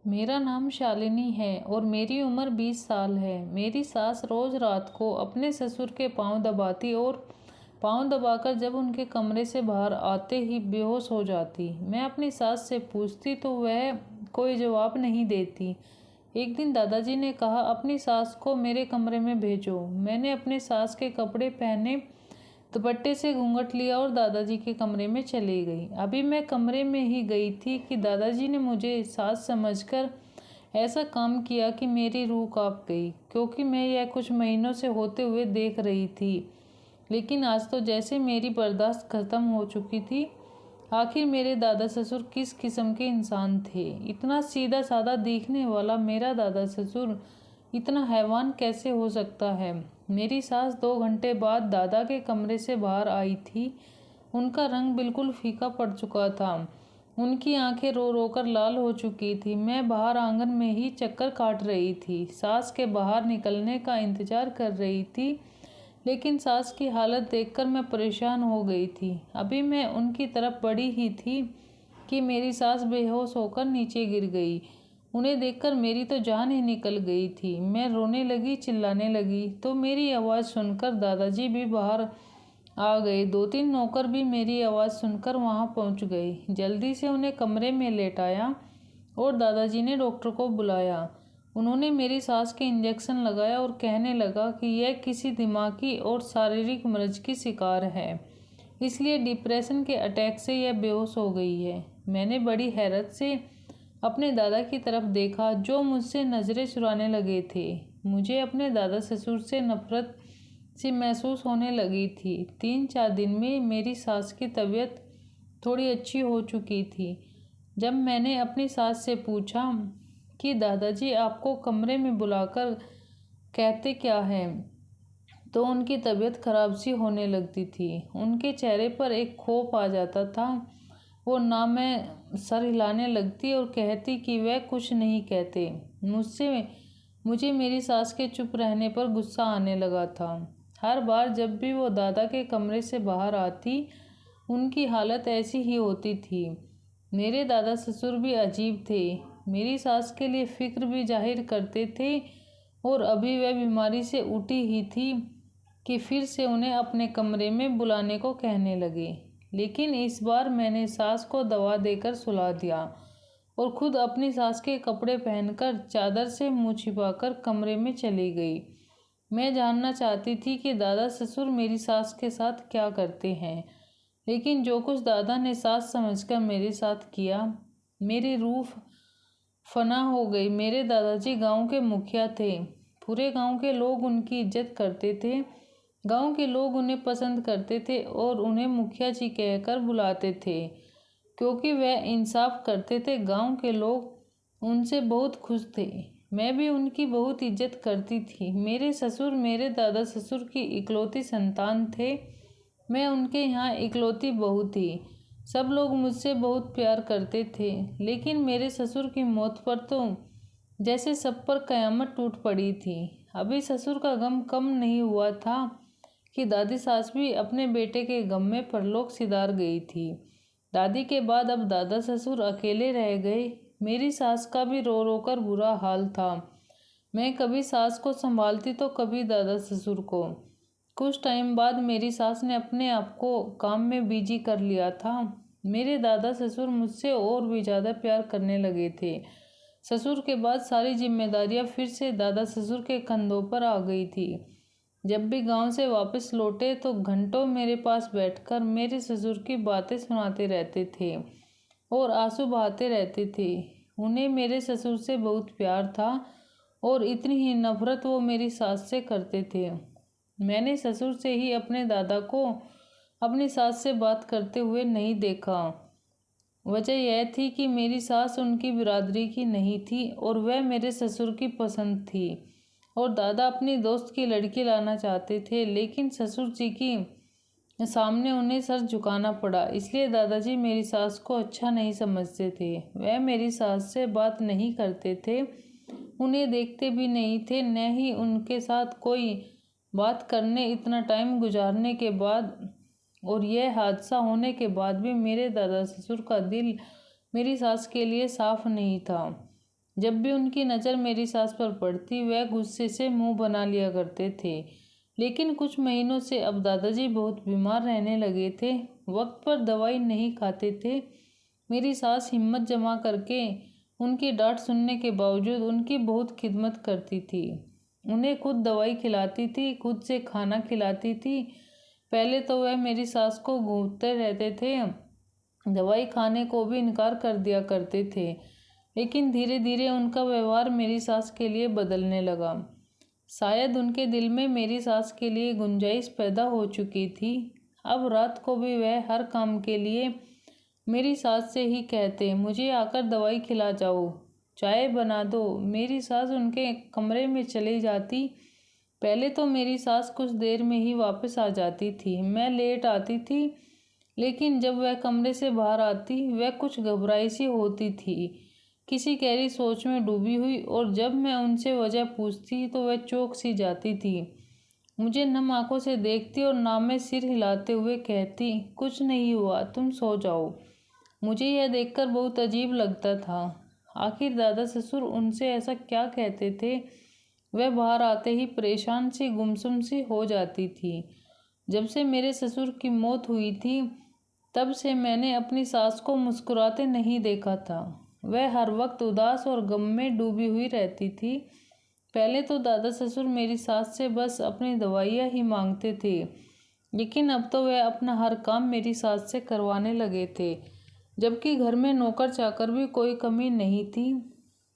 मेरा नाम शालिनी है और मेरी उम्र 20 साल है। मेरी सास रोज रात को अपने ससुर के पांव दबाती और पांव दबाकर जब उनके कमरे से बाहर आते ही बेहोश हो जाती। मैं अपनी सास से पूछती तो वह कोई जवाब नहीं देती। एक दिन दादाजी ने कहा, अपनी सास को मेरे कमरे में भेजो। मैंने अपने सास के कपड़े पहने, दुपट्टे से घूंघट लिया और दादाजी के कमरे में चली गई। अभी मैं कमरे में ही गई थी कि दादाजी ने मुझे सास समझकर ऐसा काम किया कि मेरी रूह कांप गई, क्योंकि मैं यह कुछ महीनों से होते हुए देख रही थी। लेकिन आज तो जैसे मेरी बर्दाश्त खत्म हो चुकी थी। आखिर मेरे दादा ससुर किस किस्म के इंसान थे? इतना सीधा साधा दिखने वाला मेरा दादा ससुर इतना हैवान कैसे हो सकता है? मेरी सास 2 घंटे बाद दादा के कमरे से बाहर आई थी। उनका रंग बिल्कुल फीका पड़ चुका था। उनकी आंखें रो रो कर लाल हो चुकी थी। मैं बाहर आंगन में ही चक्कर काट रही थी, सास के बाहर निकलने का इंतजार कर रही थी। लेकिन सास की हालत देखकर मैं परेशान हो गई थी। अभी मैं उनकी तरफ बढ़ी ही थी कि मेरी सास बेहोश होकर नीचे गिर गई। उन्हें देखकर मेरी तो जान ही निकल गई थी। मैं रोने लगी, चिल्लाने लगी तो मेरी आवाज़ सुनकर दादाजी भी बाहर आ गए। 2-3 नौकर भी मेरी आवाज़ सुनकर वहां पहुंच गए। जल्दी से उन्हें कमरे में लेटाया और दादाजी ने डॉक्टर को बुलाया। उन्होंने मेरी सास के इंजेक्शन लगाया और कहने लगा कि यह किसी दिमागी और शारीरिक मर्ज की शिकार है, इसलिए डिप्रेशन के अटैक से यह बेहोश हो गई है। मैंने बड़ी हैरत से अपने दादा की तरफ देखा, जो मुझसे नज़रें चुराने लगे थे। मुझे अपने दादा ससुर से नफरत सी महसूस होने लगी थी। 3-4 दिन में मेरी सास की तबीयत थोड़ी अच्छी हो चुकी थी। जब मैंने अपनी सास से पूछा कि दादाजी आपको कमरे में बुलाकर कहते क्या है, तो उनकी तबीयत खराब सी होने लगती थी। उनके चेहरे पर एक खौफ आ जाता था। वो ना मैं सर हिलाने लगती और कहती कि वह कुछ नहीं कहते। मुझे मेरी सास के चुप रहने पर गुस्सा आने लगा था। हर बार जब भी वो दादा के कमरे से बाहर आती, उनकी हालत ऐसी ही होती थी। मेरे दादा ससुर भी अजीब थे। मेरी सास के लिए फिक्र भी जाहिर करते थे और अभी वह बीमारी से उठी ही थी कि फिर से उन्हें अपने कमरे में बुलाने को कहने लगे। लेकिन इस बार मैंने सास को दवा देकर सुला दिया और खुद अपनी सास के कपड़े पहनकर चादर से मुंह छिपाकर कमरे में चली गई। मैं जानना चाहती थी कि दादा ससुर मेरी सास के साथ क्या करते हैं, लेकिन जो कुछ दादा ने सास समझकर मेरे साथ किया, मेरी रूह फना हो गई। मेरे दादाजी गांव के मुखिया थे। पूरे गांव के लोग उनकी इज्जत करते थे। गांव के लोग उन्हें पसंद करते थे और उन्हें मुखिया जी कहकर बुलाते थे, क्योंकि वह इंसाफ करते थे। गांव के लोग उनसे बहुत खुश थे। मैं भी उनकी बहुत इज्जत करती थी। मेरे ससुर मेरे दादा ससुर की इकलौती संतान थे। मैं उनके यहाँ इकलौती बहू थी। सब लोग मुझसे बहुत प्यार करते थे। लेकिन मेरे ससुर की मौत पर तो जैसे सब पर कयामत टूट पड़ी थी। अभी ससुर का गम कम नहीं हुआ था कि दादी सास भी अपने बेटे के गम में परलोक सिधार गई थी। दादी के बाद अब दादा ससुर अकेले रह गए। मेरी सास का भी रो रो कर बुरा हाल था। मैं कभी सास को संभालती तो कभी दादा ससुर को। कुछ टाइम बाद मेरी सास ने अपने आप को काम में बिजी कर लिया था। मेरे दादा ससुर मुझसे और भी ज़्यादा प्यार करने लगे थे। ससुर के बाद सारी जिम्मेदारियां फिर से दादा ससुर के कंधों पर आ गई थी। जब भी गांव से वापस लौटे तो घंटों मेरे पास बैठकर मेरे ससुर की बातें सुनाते रहते थे और आंसू बहाते रहते थे। उन्हें मेरे ससुर से बहुत प्यार था और इतनी ही नफरत वो मेरी सास से करते थे। मैंने ससुर से ही अपने दादा को अपनी सास से बात करते हुए नहीं देखा। वजह यह थी कि मेरी सास उनकी बिरादरी की नहीं थी और वह मेरे ससुर की पसंद थी, और दादा अपनी दोस्त की लड़की लाना चाहते थे। लेकिन ससुर जी की सामने उन्हें सर झुकाना पड़ा, इसलिए दादाजी मेरी सास को अच्छा नहीं समझते थे। वह मेरी सास से बात नहीं करते थे, उन्हें देखते भी नहीं थे, न ही उनके साथ कोई बात करने। इतना टाइम गुजारने के बाद और यह हादसा होने के बाद भी मेरे दादा ससुर का दिल मेरी सास के लिए साफ नहीं था। जब भी उनकी नज़र मेरी सास पर पड़ती वह गुस्से से मुंह बना लिया करते थे। लेकिन कुछ महीनों से अब दादाजी बहुत बीमार रहने लगे थे, वक्त पर दवाई नहीं खाते थे। मेरी सास हिम्मत जमा करके उनकी डांट सुनने के बावजूद उनकी बहुत खिदमत करती थी। उन्हें खुद दवाई खिलाती थी, खुद से खाना खिलाती थी। पहले तो वह मेरी सास को घूरते रहते थे, दवाई खाने को भी इनकार कर दिया करते थे। लेकिन धीरे धीरे उनका व्यवहार मेरी सास के लिए बदलने लगा। शायद उनके दिल में मेरी सास के लिए गुंजाइश पैदा हो चुकी थी। अब रात को भी वह हर काम के लिए मेरी सास से ही कहते, मुझे आकर दवाई खिला जाओ, चाय बना दो। मेरी सास उनके कमरे में चली जाती। पहले तो मेरी सास कुछ देर में ही वापस आ जाती थी, मैं लेट आती थी। लेकिन जब वह कमरे से बाहर आती वह कुछ घबराई सी होती थी, किसी गहरी सोच में डूबी हुई। और जब मैं उनसे वजह पूछती तो वह चौंक सी जाती थी, मुझे नम आंखों से देखती और नाम में सिर हिलाते हुए कहती, कुछ नहीं हुआ, तुम सो जाओ। मुझे यह देखकर बहुत अजीब लगता था। आखिर दादा ससुर उनसे ऐसा क्या कहते थे। वह बाहर आते ही परेशान सी गुमसुम सी हो जाती थी। जब से मेरे ससुर की मौत हुई थी तब से मैंने अपनी सास को मुस्कुराते नहीं देखा था। वह हर वक्त उदास और गम में डूबी हुई रहती थी। पहले तो दादा ससुर मेरी सास से बस अपनी दवाइयाँ ही मांगते थे, लेकिन अब तो वह अपना हर काम मेरी सास से करवाने लगे थे, जबकि घर में नौकर चाकर भी कोई कमी नहीं थी।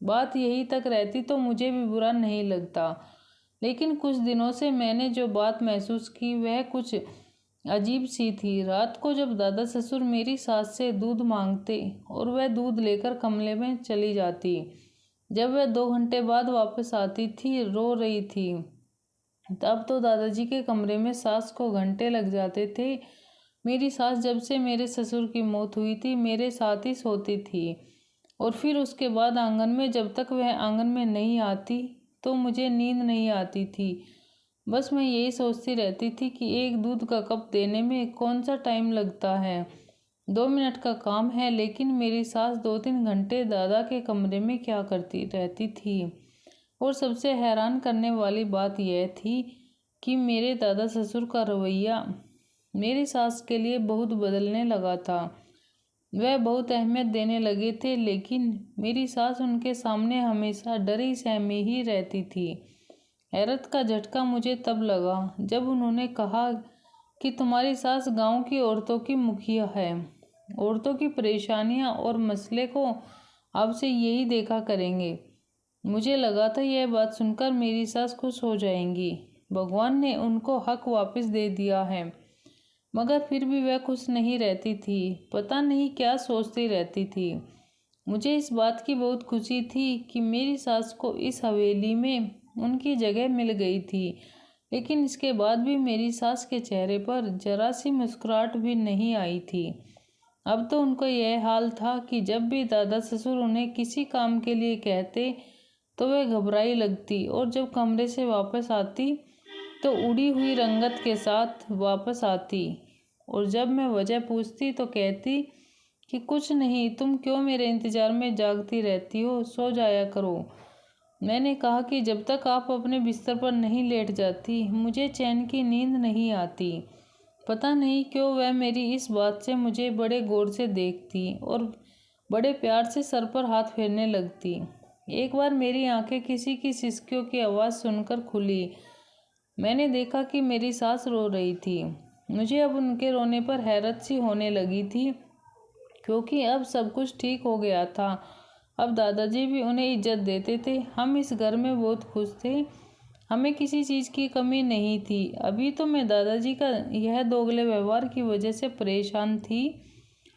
बात यही तक रहती तो मुझे भी बुरा नहीं लगता, लेकिन कुछ दिनों से मैंने जो बात महसूस की वह कुछ अजीब सी थी। रात को जब दादा ससुर मेरी सास से दूध मांगते और वह दूध लेकर कमरे में चली जाती, जब वह 2 घंटे बाद वापस आती थी रो रही थी, तब तो दादाजी के कमरे में सास को घंटे लग जाते थे। मेरी सास जब से मेरे ससुर की मौत हुई थी मेरे साथ ही सोती थी, और फिर उसके बाद आंगन में, जब तक वह आंगन में नहीं आती तो मुझे नींद नहीं आती थी। बस मैं यही सोचती रहती थी कि एक दूध का कप देने में कौन सा टाइम लगता है, 2 मिनट का काम है। लेकिन मेरी सास 2-3 घंटे दादा के कमरे में क्या करती रहती थी। और सबसे हैरान करने वाली बात यह थी कि मेरे दादा ससुर का रवैया मेरी सास के लिए बहुत बदलने लगा था। वह बहुत अहमियत देने लगे थे, लेकिन मेरी सास उनके सामने हमेशा डरी सहमी ही रहती थी। हैरत का झटका मुझे तब लगा जब उन्होंने कहा कि तुम्हारी सास गांव की औरतों की मुखिया है, औरतों की परेशानियां और मसले को आपसे यही देखा करेंगे। मुझे लगा था यह बात सुनकर मेरी सास खुश हो जाएंगी, भगवान ने उनको हक वापस दे दिया है। मगर फिर भी वह खुश नहीं रहती थी, पता नहीं क्या सोचती रहती थी। मुझे इस बात की बहुत खुशी थी कि मेरी सास को इस हवेली में उनकी जगह मिल गई थी, लेकिन इसके बाद भी मेरी सास के चेहरे पर जरा सी मुस्कुराहट भी नहीं आई थी। अब तो उनको यह हाल था कि जब भी दादा ससुर उन्हें किसी काम के लिए कहते तो वह घबराई लगती, और जब कमरे से वापस आती तो उड़ी हुई रंगत के साथ वापस आती। और जब मैं वजह पूछती तो कहती कि कुछ नहीं, तुम क्यों मेरे इंतजार में जागती रहती हो, सो जाया करो। मैंने कहा कि जब तक आप अपने बिस्तर पर नहीं लेट जाती मुझे चैन की नींद नहीं आती। पता नहीं क्यों वह मेरी इस बात से मुझे बड़े गौर से देखती और बड़े प्यार से सर पर हाथ फेरने लगती। एक बार मेरी आंखें किसी की सिसकियों की आवाज़ सुनकर खुली। मैंने देखा कि मेरी सास रो रही थी। मुझे अब उनके रोने पर हैरत सी होने लगी थी, क्योंकि अब सब कुछ ठीक हो गया था। अब दादाजी भी उन्हें इज्जत देते थे। हम इस घर में बहुत खुश थे, हमें किसी चीज़ की कमी नहीं थी। अभी तो मैं दादाजी का यह दोगले व्यवहार की वजह से परेशान थी।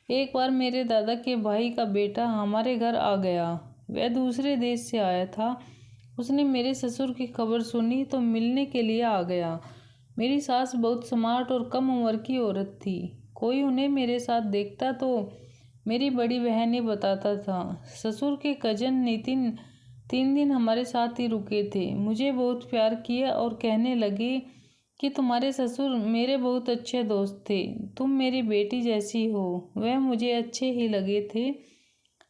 एक बार मेरे दादा के भाई का बेटा हमारे घर आ गया। वह दूसरे देश से आया था। उसने मेरे ससुर की खबर सुनी तो मिलने के लिए आ गया। मेरी सास बहुत स्मार्ट और कम उम्र की औरत थी। कोई उन्हें मेरे साथ देखता तो मेरी बड़ी बहन ने बताता था। ससुर के कजन नितिन 3 दिन हमारे साथ ही रुके थे। मुझे बहुत प्यार किया और कहने लगे कि तुम्हारे ससुर मेरे बहुत अच्छे दोस्त थे, तुम मेरी बेटी जैसी हो। वह मुझे अच्छे ही लगे थे।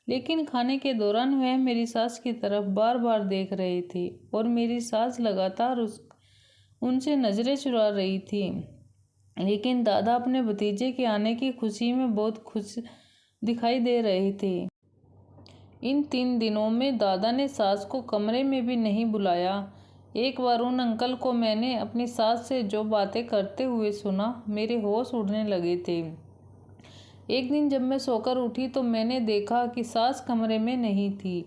लेकिन खाने के दौरान वह मेरी सास की तरफ बार बार देख रहे थे और मेरी सास लगातार उनसे नज़रें चुरा रही थी। लेकिन दादा अपने भतीजे के आने की खुशी में बहुत खुश दिखाई दे रहे थे। इन 3 दिनों में दादा ने सास को कमरे में भी नहीं बुलाया। एक बार उन अंकल को मैंने अपनी सास से जो बातें करते हुए सुना, मेरे होश उड़ने लगे थे। एक दिन जब मैं सोकर उठी तो मैंने देखा कि सास कमरे में नहीं थी।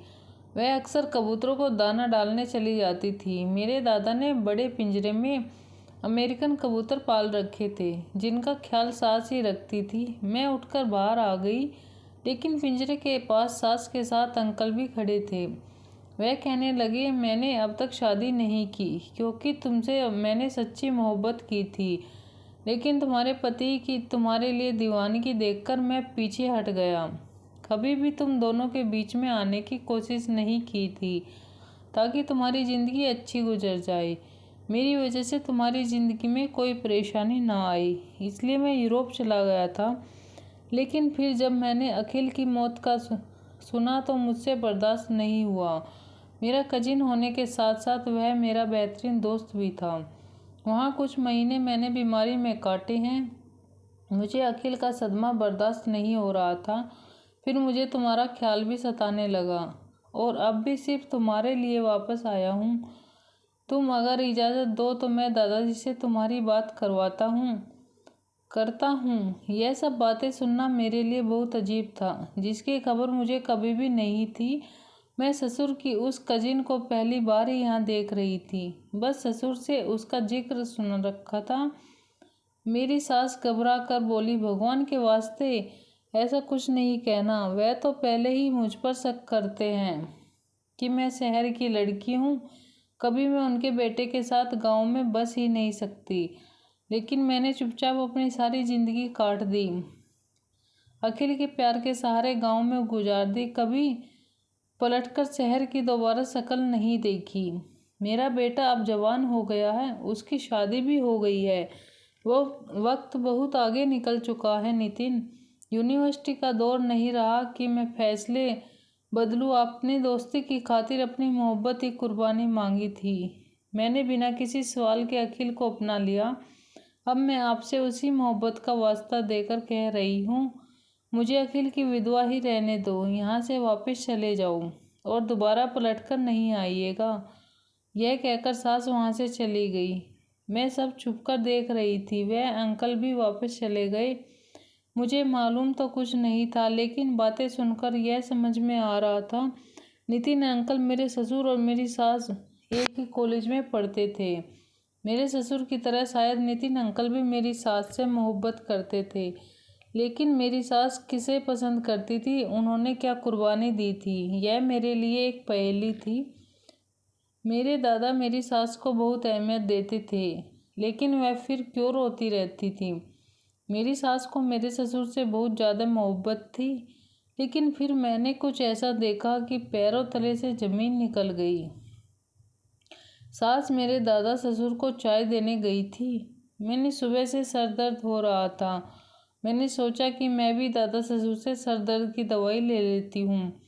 वह अक्सर कबूतरों को दाना डालने चली जाती थी। मेरे दादा ने बड़े पिंजरे में अमेरिकन कबूतर पाल रखे थे, जिनका ख्याल सास ही रखती थी। मैं उठकर बाहर आ गई, लेकिन पिंजरे के पास सास के साथ अंकल भी खड़े थे। वह कहने लगे, मैंने अब तक शादी नहीं की क्योंकि तुमसे मैंने सच्ची मोहब्बत की थी, लेकिन तुम्हारे पति की तुम्हारे लिए दीवानगी देखकर मैं पीछे हट गया। कभी भी तुम दोनों के बीच में आने की कोशिश नहीं की थी ताकि तुम्हारी ज़िंदगी अच्छी गुजर जाए। मेरी वजह से तुम्हारी ज़िंदगी में कोई परेशानी ना आए, इसलिए मैं यूरोप चला गया था। लेकिन फिर जब मैंने अखिल की मौत का सुना तो मुझसे बर्दाश्त नहीं हुआ। मेरा कजिन होने के साथ साथ वह मेरा बेहतरीन दोस्त भी था। वहाँ कुछ महीने मैंने बीमारी में काटे हैं। मुझे अखिल का सदमा बर्दाश्त नहीं हो रहा था। फिर मुझे तुम्हारा ख्याल भी सताने लगा और अब भी सिर्फ तुम्हारे लिए वापस आया हूँ। तुम अगर इजाज़त दो तो मैं दादाजी से तुम्हारी बात करता हूँ। यह सब बातें सुनना मेरे लिए बहुत अजीब था, जिसकी खबर मुझे कभी भी नहीं थी। मैं ससुर की उस कजिन को पहली बार ही यहाँ देख रही थी। बस ससुर से उसका जिक्र सुन रखा था। मेरी सास घबरा कर बोली, भगवान के वास्ते ऐसा कुछ नहीं कहना। वह तो पहले ही मुझ पर शक करते हैं कि मैं शहर की लड़की हूँ, कभी मैं उनके बेटे के साथ गांव में बस ही नहीं सकती। लेकिन मैंने चुपचाप अपनी सारी ज़िंदगी काट दी, अखिल के प्यार के सहारे गांव में गुजार दी। कभी पलटकर शहर की दोबारा शक्ल नहीं देखी। मेरा बेटा अब जवान हो गया है, उसकी शादी भी हो गई है। वो वक्त बहुत आगे निकल चुका है नितिन। यूनिवर्सिटी का दौर नहीं रहा कि मैं फैसले बदलूं। अपनी दोस्ती की खातिर अपनी मोहब्बत की कुर्बानी मांगी थी। मैंने बिना किसी सवाल के अखिल को अपना लिया। अब मैं आपसे उसी मोहब्बत का वास्ता देकर कह रही हूँ, मुझे अखिल की विधवा ही रहने दो। यहाँ से वापस चले जाओ और दोबारा पलटकर नहीं आइएगा। यह कहकर सास वहाँ से चली गई। मैं सब छुपकर देख रही थी। वह अंकल भी वापस चले गए। मुझे मालूम तो कुछ नहीं था, लेकिन बातें सुनकर यह समझ में आ रहा था, नितिन अंकल मेरे ससुर और मेरी सास एक ही कॉलेज में पढ़ते थे। मेरे ससुर की तरह शायद नितिन अंकल भी मेरी सास से मोहब्बत करते थे। लेकिन मेरी सास किसे पसंद करती थी, उन्होंने क्या कुर्बानी दी थी, यह मेरे लिए एक पहेली थी। मेरे दादा मेरी सास को बहुत अहमियत देते थे, लेकिन वह फिर क्यों रोती रहती थी। मेरी सास को मेरे ससुर से बहुत ज़्यादा मोहब्बत थी। लेकिन फिर मैंने कुछ ऐसा देखा कि पैरों तले से ज़मीन निकल गई। सास मेरे दादा ससुर को चाय देने गई थी। मैंने सुबह से सर दर्द हो रहा था। मैंने सोचा कि मैं भी दादा ससुर से सर दर्द की दवाई ले लेती हूँ,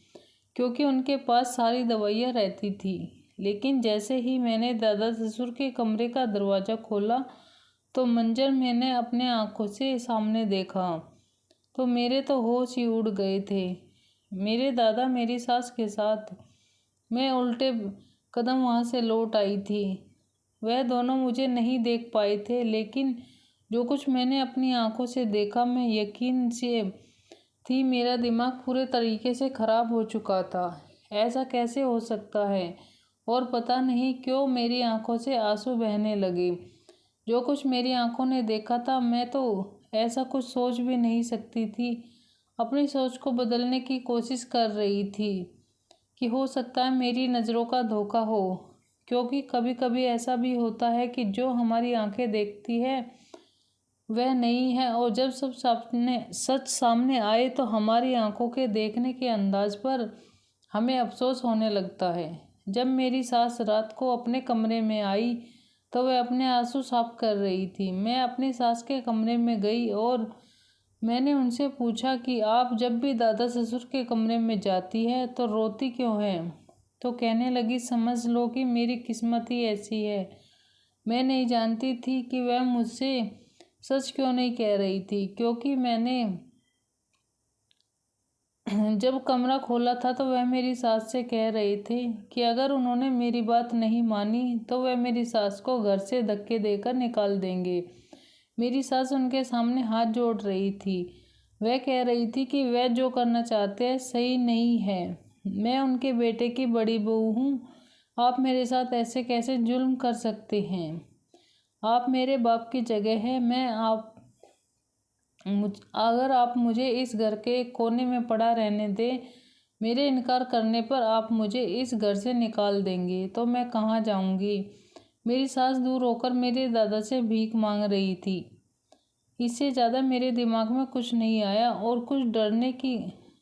क्योंकि उनके पास सारी दवाइयाँ रहती थी। लेकिन जैसे ही मैंने दादा ससुर के कमरे का दरवाज़ा खोला तो मंजर मैंने अपने आँखों से सामने देखा तो मेरे तो होश ही उड़ गए थे। मेरे दादा मेरी सास के साथ। मैं उल्टे कदम वहाँ से लौट आई थी। वह दोनों मुझे नहीं देख पाए थे, लेकिन जो कुछ मैंने अपनी आंखों से देखा, मैं यकीन से थी मेरा दिमाग पूरे तरीके से खराब हो चुका था। ऐसा कैसे हो सकता है? और पता नहीं क्यों मेरी आंखों से आंसू बहने लगे। जो कुछ मेरी आंखों ने देखा था, मैं तो ऐसा कुछ सोच भी नहीं सकती थी। अपनी सोच को बदलने की कोशिश कर रही थी कि हो सकता है मेरी नज़रों का धोखा हो, क्योंकि कभी कभी ऐसा भी होता है कि जो हमारी आंखें देखती है वह नहीं है, और जब सब सच सामने आए तो हमारी आंखों के देखने के अंदाज पर हमें अफसोस होने लगता है। जब मेरी सास रात को अपने कमरे में आई तो वह अपने आंसू साफ कर रही थी। मैं अपनी सास के कमरे में गई और मैंने उनसे पूछा कि आप जब भी दादा ससुर के कमरे में जाती है तो रोती क्यों है? तो कहने लगी, समझ लो कि मेरी किस्मत ही ऐसी है। मैं नहीं जानती थी कि वह मुझसे सच क्यों नहीं कह रही थी, क्योंकि मैंने जब कमरा खोला था तो वह मेरी सास से कह रहे थे कि अगर उन्होंने मेरी बात नहीं मानी तो वह मेरी सास को घर से धक्के देकर निकाल देंगे। मेरी सास उनके सामने हाथ जोड़ रही थी। वह कह रही थी कि वह जो करना चाहते हैं सही नहीं है। मैं उनके बेटे की बड़ी बहू हूँ। आप मेरे साथ ऐसे कैसे जुल्म कर सकते हैं? आप मेरे बाप की जगह है। अगर आप मुझे इस घर के एक कोने में पड़ा रहने दें, मेरे इनकार करने पर आप मुझे इस घर से निकाल देंगे तो मैं कहाँ जाऊँगी? मेरी सास दूर होकर मेरे दादा से भीख मांग रही थी। इससे ज़्यादा मेरे दिमाग में कुछ नहीं आया और कुछ डरने की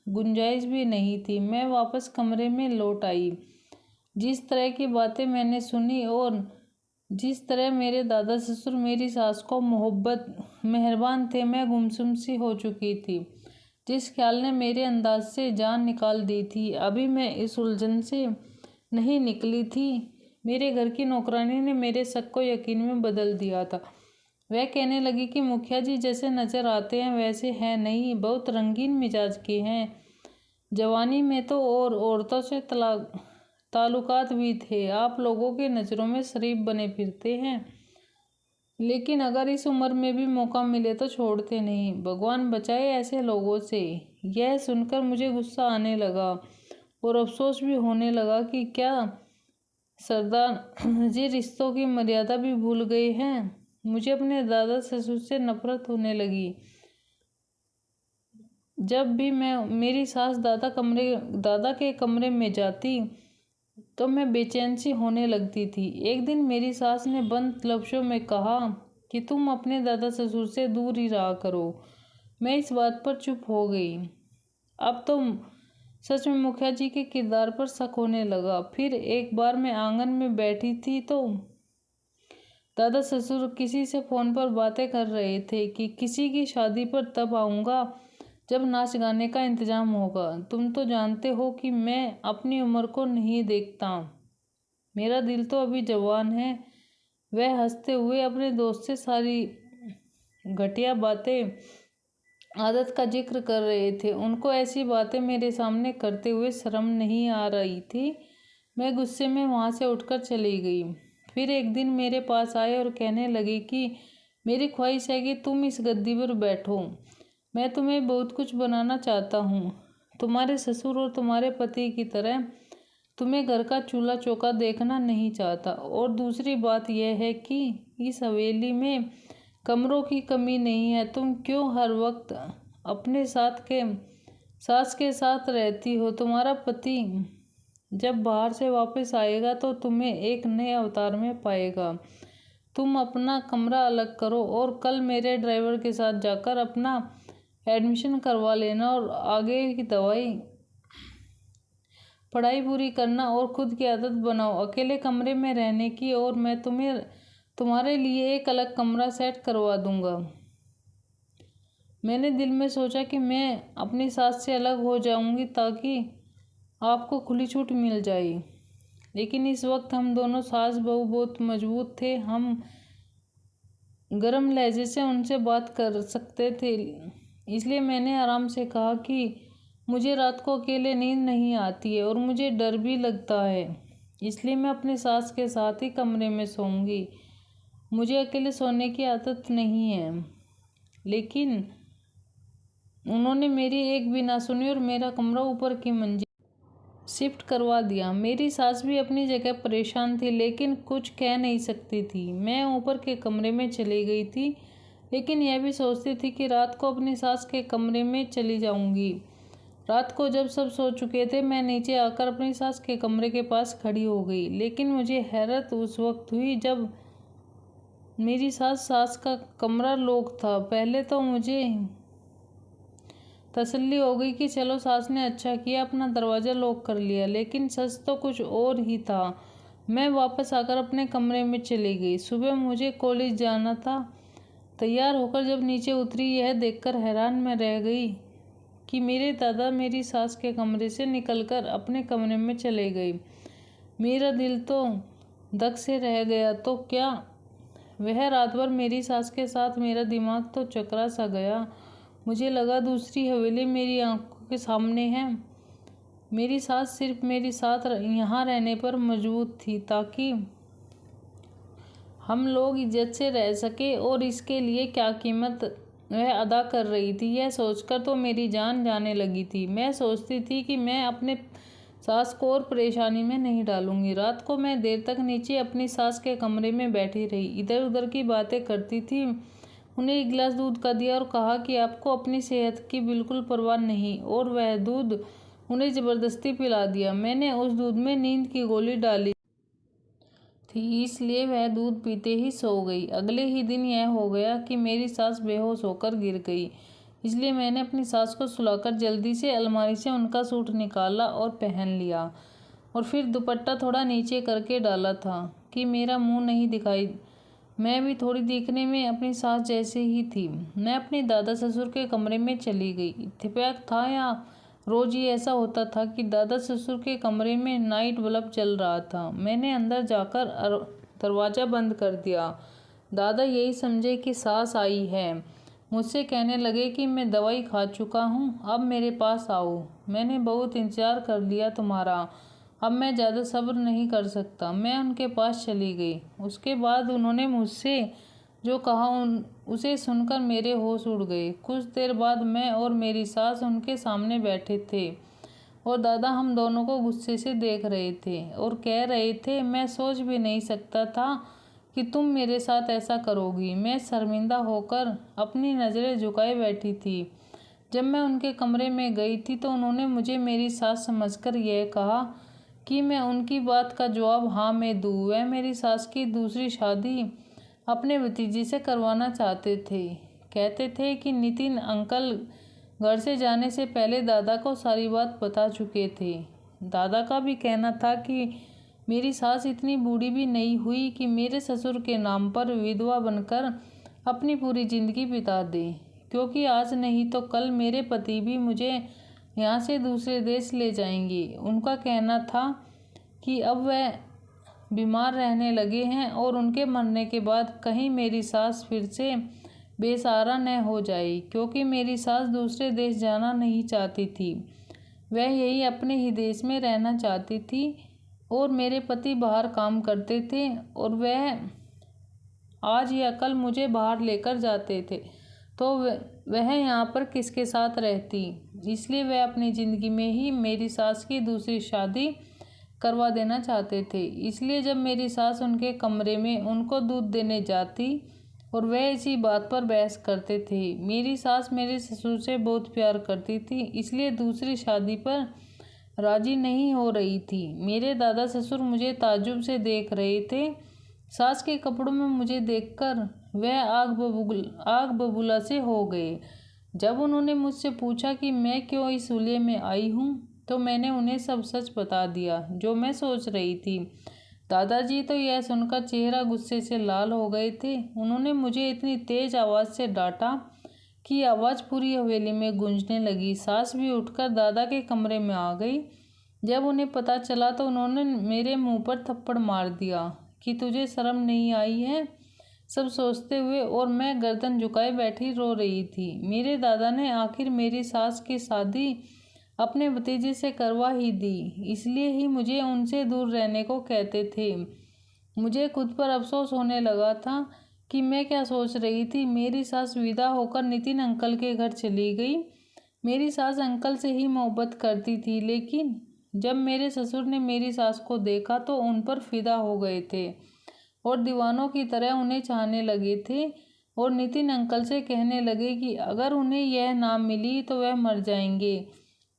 गुंजाइश भी नहीं थी। मैं वापस कमरे में लौट आई। जिस तरह की बातें मैंने सुनी और जिस तरह मेरे दादा ससुर मेरी सास को मेहरबान थे, मैं गुमसुम सी हो चुकी थी। जिस ख्याल ने मेरे अंदाज से जान निकाल दी थी, अभी मैं इस उलझन से नहीं निकली थी। मेरे घर की नौकरानी ने मेरे शक को यकीन में बदल दिया था। वह कहने लगी कि मुखिया जी जैसे नजर आते हैं वैसे हैं नहीं, बहुत रंगीन मिजाज के हैं। जवानी में तो और औरतों से ताल्लुकात भी थे। आप लोगों की नज़रों में शरीफ बने फिरते हैं, लेकिन अगर इस उम्र में भी मौका मिले तो छोड़ते नहीं। भगवान बचाए ऐसे लोगों से। यह सुनकर मुझे गुस्सा आने लगा और अफसोस भी होने लगा कि क्या सरदार जी रिश्तों की मर्यादा भी भूल गए हैं। मुझे अपने दादा ससुर से नफरत होने लगी। जब भी मेरी सास दादा के कमरे में जाती तो मैं बेचैन सी होने लगती थी। एक दिन मेरी सास ने बंद लफ्ज़ों में कहा कि तुम अपने दादा ससुर से दूर ही रहा करो। मैं इस बात पर चुप हो गई। अब तो सच में मुखिया जी के किरदार पर शक होने लगा। फिर एक बार मैं आंगन में बैठी थी तो दादा ससुर किसी से फ़ोन पर बातें कर रहे थे कि किसी की शादी पर तब आऊँगा जब नाच गाने का इंतजाम होगा। तुम तो जानते हो कि मैं अपनी उम्र को नहीं देखता। मेरा दिल तो अभी जवान है। वह हंसते हुए अपने दोस्त से सारी घटिया बातें आदत का जिक्र कर रहे थे। उनको ऐसी बातें मेरे सामने करते हुए शर्म नहीं आ रही थी। मैं गुस्से में वहाँ से उठकर चली गई। फिर एक दिन मेरे पास आए और कहने लगी कि मेरी ख्वाहिश है कि तुम इस गद्दी पर बैठो। मैं तुम्हें बहुत कुछ बनाना चाहता हूँ, तुम्हारे ससुर और तुम्हारे पति की तरह। तुम्हें घर का चूल्हा चौका देखना नहीं चाहता। और दूसरी बात यह है कि इस हवेली में कमरों की कमी नहीं है। तुम क्यों हर वक्त अपने सास के साथ रहती हो? तुम्हारा पति जब बाहर से वापस आएगा तो तुम्हें एक नए अवतार में पाएगा। तुम अपना कमरा अलग करो और कल मेरे ड्राइवर के साथ जाकर अपना एडमिशन करवा लेना और आगे की पढ़ाई पूरी करना और खुद की आदत बनाओ अकेले कमरे में रहने की। और मैं तुम्हारे लिए एक अलग कमरा सेट करवा दूंगा। मैंने दिल में सोचा कि मैं अपनी सास से अलग हो जाऊंगी ताकि आपको खुली छूट मिल जाए। लेकिन इस वक्त हम दोनों सास बहू बहुत मजबूत थे। हम गर्म लहजे से उनसे बात कर सकते थे। इसलिए मैंने आराम से कहा कि मुझे रात को अकेले नींद नहीं आती है और मुझे डर भी लगता है, इसलिए मैं अपने सास के साथ ही कमरे में सोऊंगी। मुझे अकेले सोने की आदत नहीं है। लेकिन उन्होंने मेरी एक भी ना सुनी और मेरा कमरा ऊपर की मंजिल शिफ्ट करवा दिया। मेरी सास भी अपनी जगह परेशान थी, लेकिन कुछ कह नहीं सकती थी। मैं ऊपर के कमरे में चली गई थी, लेकिन यह भी सोचती थी कि रात को अपनी सास के कमरे में चली जाऊंगी। रात को जब सब सो चुके थे, मैं नीचे आकर अपनी सास के कमरे के पास खड़ी हो गई। लेकिन मुझे हैरत उस वक्त हुई जब मेरी सास का कमरा लॉक था। पहले तो मुझे तसल्ली हो गई कि चलो सास ने अच्छा किया अपना दरवाज़ा लॉक कर लिया, लेकिन सच तो कुछ और ही था। मैं वापस आकर अपने कमरे में चली गई। सुबह मुझे कॉलेज जाना था। तैयार होकर जब नीचे उतरी, यह देखकर हैरान में रह गई कि मेरे दादा मेरी सास के कमरे से निकलकर अपने कमरे में चले गए। मेरा दिल तो धक से रह गया। तो क्या वह रात भर मेरी सास के साथ? मेरा दिमाग तो चकरा सा गया। मुझे लगा दूसरी हवेली मेरी आंखों के सामने है। मेरी सास सिर्फ मेरे साथ यहाँ रहने पर मजबूर थी ताकि हम लोग इज्जत से रह सके, और इसके लिए क्या कीमत वह अदा कर रही थी, यह सोचकर तो मेरी जान जाने लगी थी। मैं सोचती थी कि मैं अपने सास को और परेशानी में नहीं डालूंगी। रात को मैं देर तक नीचे अपनी सास के कमरे में बैठी रही, इधर उधर की बातें करती थी। उन्हें एक गिलास दूध का दिया और कहा कि आपको अपनी सेहत की बिल्कुल परवाह नहीं, और वह दूध उन्हें ज़बरदस्ती पिला दिया। मैंने उस दूध में नींद की गोली डाली थी, इसलिए वह दूध पीते ही सो गई। अगले ही दिन यह हो गया कि मेरी सास बेहोश होकर गिर गई। इसलिए मैंने अपनी सास को सुलाकर जल्दी से अलमारी से उनका सूट निकाला और पहन लिया, और फिर दुपट्टा थोड़ा नीचे करके डाला था कि मेरा मुंह नहीं दिखाई। मैं भी थोड़ी दिखने में अपनी सास जैसे ही थी। मैं अपने दादा ससुर के कमरे में चली गई। इत्तेफाक था या रोज ही ऐसा होता था कि दादा ससुर के कमरे में नाइट बल्ब चल रहा था। मैंने अंदर जाकर दरवाज़ा बंद कर दिया। दादा यही समझे कि सास आई है। मुझसे कहने लगे कि मैं दवाई खा चुका हूँ, अब मेरे पास आओ। मैंने बहुत इंतज़ार कर लिया तुम्हारा, अब मैं ज़्यादा सब्र नहीं कर सकता। मैं उनके पास चली गई। उसके बाद उन्होंने मुझसे जो कहा उसे सुनकर मेरे होश उड़ गए। कुछ देर बाद मैं और मेरी सास उनके सामने बैठे थे, और दादा हम दोनों को गुस्से से देख रहे थे और कह रहे थे, मैं सोच भी नहीं सकता था कि तुम मेरे साथ ऐसा करोगी। मैं शर्मिंदा होकर अपनी नज़रें झुकाए बैठी थी। जब मैं उनके कमरे में गई थी तो उन्होंने मुझे मेरी सास समझकर यह कहा कि मैं उनकी बात का जवाब हाँ में दूँ। वह मेरी सास की दूसरी शादी अपने भतीजे से करवाना चाहते थे। कहते थे कि नितिन अंकल घर से जाने से पहले दादा को सारी बात बता चुके थे। दादा का भी कहना था कि मेरी सास इतनी बूढ़ी भी नहीं हुई कि मेरे ससुर के नाम पर विधवा बनकर अपनी पूरी जिंदगी बिता दे, क्योंकि आज नहीं तो कल मेरे पति भी मुझे यहाँ से दूसरे देश ले जाएंगे। उनका कहना था कि अब वह बीमार रहने लगे हैं और उनके मरने के बाद कहीं मेरी सास फिर से बेसहारा न हो जाए, क्योंकि मेरी सास दूसरे देश जाना नहीं चाहती थी। वह यही अपने ही देश में रहना चाहती थी, और मेरे पति बाहर काम करते थे और वह आज या कल मुझे बाहर लेकर जाते थे, तो वह यहाँ पर किसके साथ रहती। इसलिए वह अपनी ज़िंदगी में ही मेरी सास की दूसरी शादी करवा देना चाहते थे। इसलिए जब मेरी सास उनके कमरे में उनको दूध देने जाती और वह इसी बात पर बहस करते थे। मेरी सास मेरे ससुर से बहुत प्यार करती थी, इसलिए दूसरी शादी पर राजी नहीं हो रही थी। मेरे दादा ससुर मुझे ताज्जुब से देख रहे थे। सास के कपड़ों में मुझे देखकर वह आग बबूला से हो गए। जब उन्होंने मुझसे पूछा कि मैं क्यों इस हुलिये में आई हूँ, तो मैंने उन्हें सब सच बता दिया जो मैं सोच रही थी। दादाजी तो यह सुनकर चेहरा गुस्से से लाल हो गए थे। उन्होंने मुझे इतनी तेज आवाज़ से डांटा कि आवाज़ पूरी हवेली में गूंजने लगी। सास भी उठकर दादा के कमरे में आ गई। जब उन्हें पता चला तो उन्होंने मेरे मुंह पर थप्पड़ मार दिया कि तुझे शर्म नहीं आई है, सब सोचते हुए, और मैं गर्दन झुकाए बैठी रो रही थी। मेरे दादा ने आखिर मेरी सास की शादी अपने भतीजे से करवा ही दी, इसलिए ही मुझे उनसे दूर रहने को कहते थे। मुझे खुद पर अफसोस होने लगा था कि मैं क्या सोच रही थी। मेरी सास विदा होकर नितिन अंकल के घर चली गई। मेरी सास अंकल से ही मोहब्बत करती थी, लेकिन जब मेरे ससुर ने मेरी सास को देखा तो उन पर फिदा हो गए थे और दीवानों की तरह उन्हें चाहने लगे थे, और नितिन अंकल से कहने लगे कि अगर उन्हें यह ना मिली तो वह मर जाएंगे।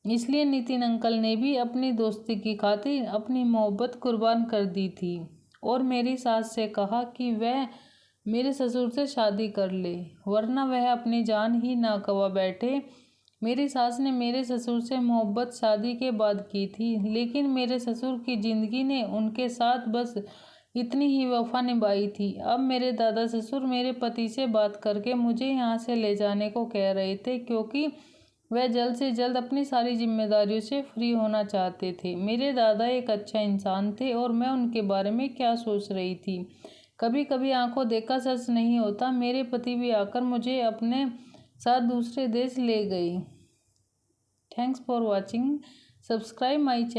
इसलिए नितिन अंकल ने भी अपनी दोस्ती की खातिर अपनी मोहब्बत कुर्बान कर दी थी और मेरी सास से कहा कि वह मेरे ससुर से शादी कर ले, वरना वह अपनी जान ही ना गंवा बैठे। मेरी सास ने मेरे ससुर से मोहब्बत शादी के बाद की थी, लेकिन मेरे ससुर की ज़िंदगी ने उनके साथ बस इतनी ही वफा निभाई थी। अब मेरे दादा ससुर मेरे पति से बात करके मुझे यहाँ से ले जाने को कह रहे थे, क्योंकि वह जल्द से जल्द अपनी सारी जिम्मेदारियों से फ्री होना चाहते थे। मेरे दादा एक अच्छा इंसान थे और मैं उनके बारे में क्या सोच रही थी। कभी कभी आंखों देखा सच नहीं होता। मेरे पति भी आकर मुझे अपने साथ दूसरे देश ले गए। Thanks for watching. Subscribe my channel.